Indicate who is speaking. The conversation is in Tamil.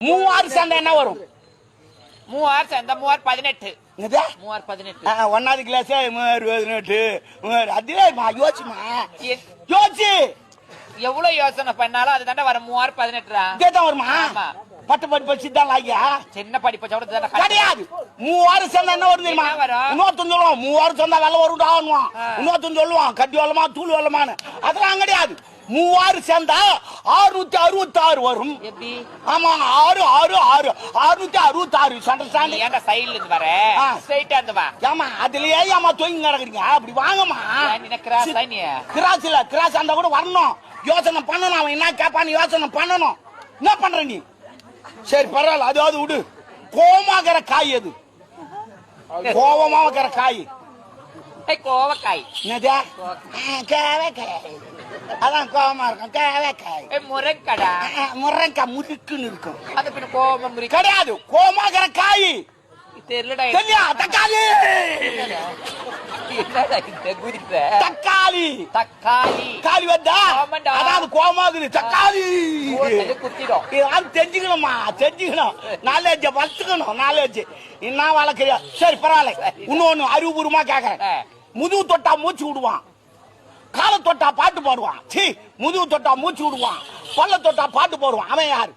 Speaker 1: மூவாறு சேர்ந்தா என்ன வரும்?
Speaker 2: மூவாறு சேர்ந்தா 18.
Speaker 1: என்னது?
Speaker 2: 18.
Speaker 1: ஒன்னாவது கிளாஸ் 18. அதுவே யோசிச்சுமா யோசிச்சு
Speaker 2: எவ்வளவு யோசனை பண்ணாலும் அது தானே வரும். 18.
Speaker 1: இதேதான் வருமா? பட்டு படிப்பு சித்தான் ஐயா
Speaker 2: சின்ன படிப்பு சொல்றது
Speaker 1: கிடையாது. மூவாறு சேர்ந்தா என்ன வரும் தெரியுமா? இன்னொருத்தன் சொல்லுவான் மூவாறு சேர்ந்தா வெள்ள வரும்டா. இன்னொருத்தன் சொல்லுவான் கட்டி வெள்ளமா தூள் வெள்ளமானு. அதெல்லாம் கிடையாது. மூவாறு சேர்ந்தா 666 வரும்.
Speaker 2: எப்படி?
Speaker 1: ஆமா 666
Speaker 2: ஏன்டா சைடுல இருந்து வர ஸ்ட்ரைட்டா இருந்து வா.
Speaker 1: ஆமா அதுலயே ஏமா தொய்ங்க நடக்குறீங்க. அப்படி வாங்கம்மா. கிராஸ் இல்ல கிராஸ் அந்த கூட வரணும். யோசனை பண்ணணும். அவன் என்ன கேப்பான்னு யோசனை பண்ணணும். என்ன பண்ற நீ? சரி பரவாயில்ல. அதாவது விடு. கோமாக்கிற காய் எது? கோவமா வைக்கிற காய்
Speaker 2: கோவக்காய்.
Speaker 1: என்னதா? கோவக்காய். அதான் கோவமா இருக்கும். கோவக்காய்.
Speaker 2: முருங்கடா.
Speaker 1: முருங்கக்காய் முறுக்குன்னு இருக்கும்.
Speaker 2: அது பின்ன கோவம்
Speaker 1: கிடையாது. கோமாக்கிற காய்
Speaker 2: தெரியலடா.
Speaker 1: தக்காளி. தக்காளி தக்காளி காலி வந்தா அதாவது கோமாக்குது. தக்காளி குத்திடும். தெரிஞ்சுக்கணுமா? தெரிஞ்சுக்கணும். நாலேஜ் வளர்த்துக்கணும். நாலேஜ் என்ன வளர்க்குறியா? சரி பரவாயில்ல. இன்னொன்னு அறிவுபூர்வமா கேக்குறேன். முதுகு தொட்டா மூச்சு விடுவான். காலை தொட்டா பாட்டு பாடுவான். முதுகு தொட்டா மூச்சு விடுவான். பல்ல தொட்டா பாட்டு போடுவான். அவன் யாரு?